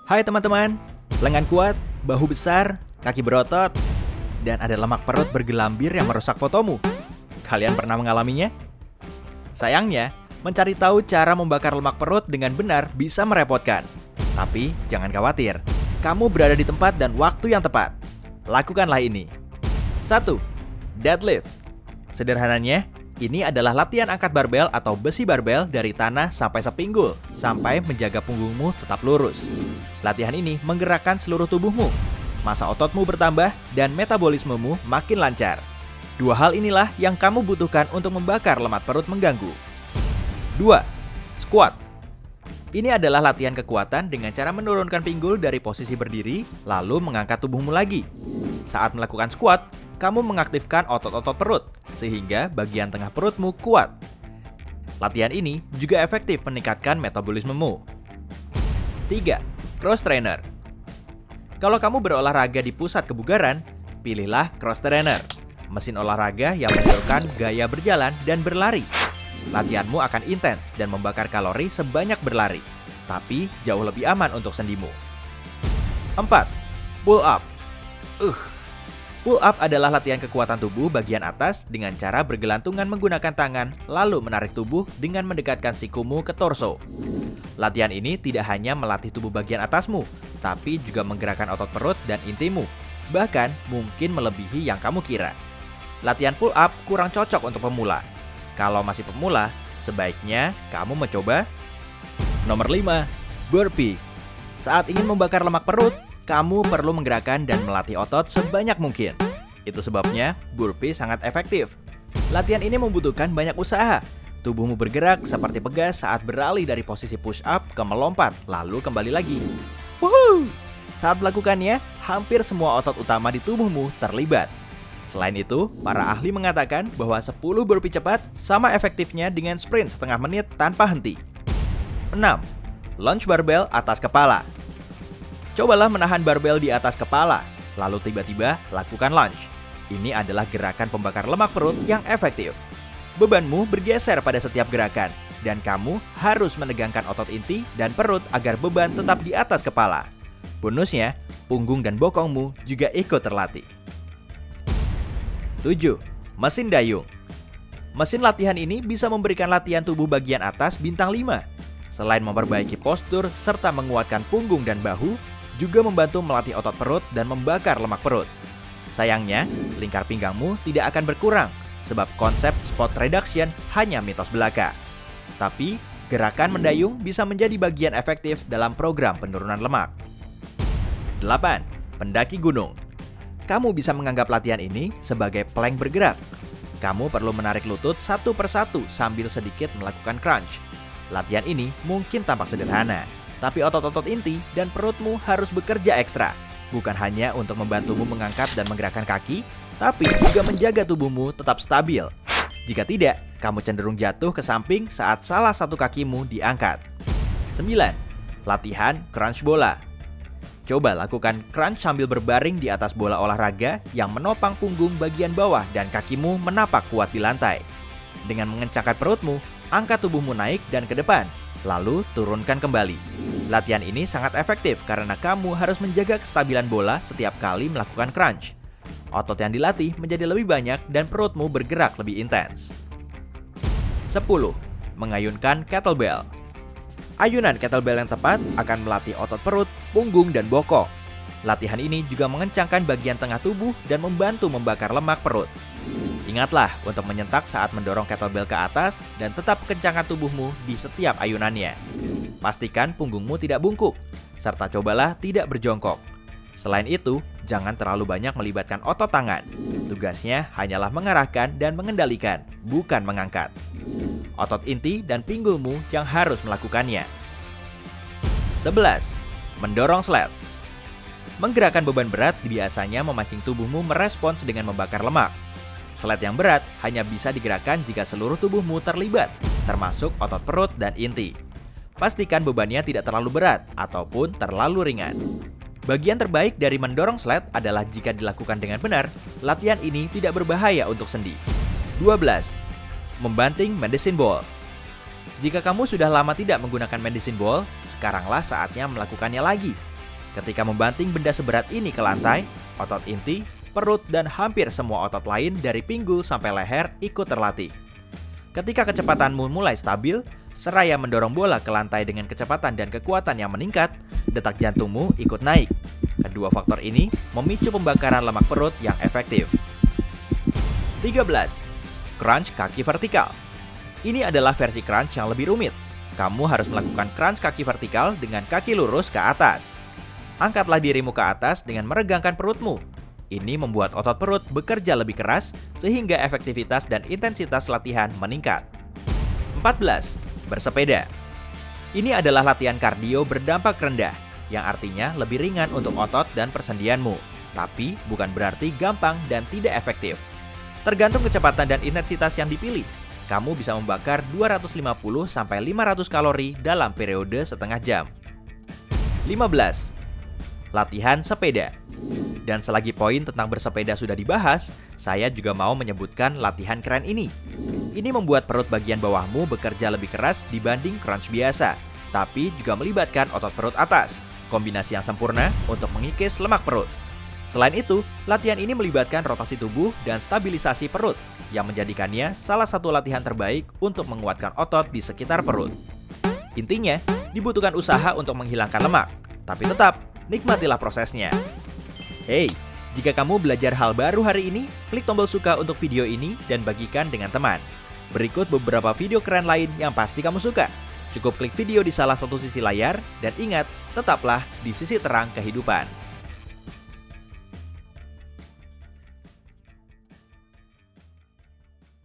Hai teman-teman, lengan kuat, bahu besar, kaki berotot, dan ada lemak perut bergelambir yang merusak fotomu. Kalian pernah mengalaminya? Sayangnya, mencari tahu cara membakar lemak perut dengan benar bisa merepotkan. Tapi jangan khawatir, kamu berada di tempat dan waktu yang tepat. Lakukanlah ini. 1. Deadlift. Sederhananya, ini adalah latihan angkat barbel atau besi barbel dari tanah sampai sepinggul, sampai menjaga punggungmu tetap lurus. Latihan ini menggerakkan seluruh tubuhmu. Massa ototmu bertambah dan metabolismemu makin lancar. Dua hal inilah yang kamu butuhkan untuk membakar lemak perut mengganggu. 2. Squat. Ini adalah latihan kekuatan dengan cara menurunkan pinggul dari posisi berdiri, lalu mengangkat tubuhmu lagi. Saat melakukan squat, kamu mengaktifkan otot-otot perut, sehingga bagian tengah perutmu kuat. Latihan ini juga efektif meningkatkan metabolismemu. 3. Cross trainer. Kalau kamu berolahraga di pusat kebugaran, pilihlah cross trainer, mesin olahraga yang menunjukkan gaya berjalan dan berlari. Latihanmu akan intens dan membakar kalori sebanyak berlari, tapi jauh lebih aman untuk sendimu. 4. Pull up. Pull up adalah latihan kekuatan tubuh bagian atas dengan cara bergelantungan menggunakan tangan, lalu menarik tubuh dengan mendekatkan sikumu ke torso. Latihan ini tidak hanya melatih tubuh bagian atasmu, tapi juga menggerakkan otot perut dan intimu, bahkan mungkin melebihi yang kamu kira. Latihan pull up kurang cocok untuk pemula. Kalau masih pemula, sebaiknya kamu mencoba. Nomor 5. Burpee. Saat ingin membakar lemak perut, kamu perlu menggerakkan dan melatih otot sebanyak mungkin. Itu sebabnya burpee sangat efektif. Latihan ini membutuhkan banyak usaha. Tubuhmu bergerak seperti pegas saat beralih dari posisi push up ke melompat, lalu kembali lagi. Wuhuu! Saat melakukannya, hampir semua otot utama di tubuhmu terlibat. Selain itu, para ahli mengatakan bahwa 10 burpee cepat sama efektifnya dengan sprint setengah menit tanpa henti. 6. Lunge barbell atas kepala. Cobalah menahan barbel di atas kepala, lalu tiba-tiba lakukan lunge. Ini adalah gerakan pembakar lemak perut yang efektif. Bebanmu bergeser pada setiap gerakan, dan kamu harus menegangkan otot inti dan perut agar beban tetap di atas kepala. Bonusnya, punggung dan bokongmu juga ikut terlatih. 7. Mesin dayung. Mesin latihan ini bisa memberikan latihan tubuh bagian atas bintang 5. Selain memperbaiki postur serta menguatkan punggung dan bahu, juga membantu melatih otot perut dan membakar lemak perut. Sayangnya, lingkar pinggangmu tidak akan berkurang, sebab konsep spot reduction hanya mitos belaka. Tapi, gerakan mendayung bisa menjadi bagian efektif dalam program penurunan lemak. 8. Pendaki gunung. Kamu bisa menganggap latihan ini sebagai plank bergerak. Kamu perlu menarik lutut satu persatu sambil sedikit melakukan crunch. Latihan ini mungkin tampak sederhana, tapi otot-otot inti dan perutmu harus bekerja ekstra. Bukan hanya untuk membantumu mengangkat dan menggerakkan kaki, tapi juga menjaga tubuhmu tetap stabil. Jika tidak, kamu cenderung jatuh ke samping saat salah satu kakimu diangkat. 9. Latihan crunch bola. Coba lakukan crunch sambil berbaring di atas bola olahraga yang menopang punggung bagian bawah dan kakimu menapak kuat di lantai. Dengan mengencangkan perutmu, angkat tubuhmu naik dan ke depan, lalu turunkan kembali. Latihan ini sangat efektif karena kamu harus menjaga kestabilan bola setiap kali melakukan crunch. Otot yang dilatih menjadi lebih banyak dan perutmu bergerak lebih intens. 10. Mengayunkan kettlebell. Ayunan kettlebell yang tepat akan melatih otot perut, punggung, dan bokong. Latihan ini juga mengencangkan bagian tengah tubuh dan membantu membakar lemak perut. Ingatlah untuk menyentak saat mendorong kettlebell ke atas dan tetap kencangkan tubuhmu di setiap ayunannya. Pastikan punggungmu tidak bungkuk, serta cobalah tidak berjongkok. Selain itu, jangan terlalu banyak melibatkan otot tangan. Tugasnya hanyalah mengarahkan dan mengendalikan, bukan mengangkat. Otot inti dan pinggulmu yang harus melakukannya. 11. Mendorong sled. Menggerakkan beban berat biasanya memancing tubuhmu merespons dengan membakar lemak. Sled yang berat hanya bisa digerakkan jika seluruh tubuhmu terlibat, termasuk otot perut dan inti. Pastikan bebannya tidak terlalu berat ataupun terlalu ringan. Bagian terbaik dari mendorong sled adalah jika dilakukan dengan benar, latihan ini tidak berbahaya untuk sendi. 12. Membanting medicine ball. Jika kamu sudah lama tidak menggunakan medicine ball, sekaranglah saatnya melakukannya lagi. Ketika membanting benda seberat ini ke lantai, otot inti, perut, dan hampir semua otot lain dari pinggul sampai leher ikut terlatih. Ketika kecepatanmu mulai stabil, seraya mendorong bola ke lantai dengan kecepatan dan kekuatan yang meningkat, detak jantungmu ikut naik. Kedua faktor ini memicu pembakaran lemak perut yang efektif. 13. Crunch kaki vertikal. Ini adalah versi crunch yang lebih rumit. Kamu harus melakukan crunch kaki vertikal dengan kaki lurus ke atas. Angkatlah dirimu ke atas dengan meregangkan perutmu. Ini membuat otot perut bekerja lebih keras sehingga efektivitas dan intensitas latihan meningkat. 14. Bersepeda. Ini adalah latihan kardio berdampak rendah, yang artinya lebih ringan untuk otot dan persendianmu, tapi bukan berarti gampang dan tidak efektif. Tergantung kecepatan dan intensitas yang dipilih, kamu bisa membakar 250-500 kalori dalam periode setengah jam. 15. Latihan sepeda. Dan selagi poin tentang bersepeda sudah dibahas, saya juga mau menyebutkan latihan keren ini. Ini membuat perut bagian bawahmu bekerja lebih keras dibanding crunch biasa, tapi juga melibatkan otot perut atas, kombinasi yang sempurna untuk mengikis lemak perut. Selain itu, latihan ini melibatkan rotasi tubuh dan stabilisasi perut, yang menjadikannya salah satu latihan terbaik untuk menguatkan otot di sekitar perut. Intinya, dibutuhkan usaha untuk menghilangkan lemak, tapi tetap nikmatilah prosesnya. Hey, jika kamu belajar hal baru hari ini, klik tombol suka untuk video ini dan bagikan dengan teman. Berikut beberapa video keren lain yang pasti kamu suka. Cukup klik video di salah satu sisi layar, dan ingat, tetaplah di sisi terang kehidupan.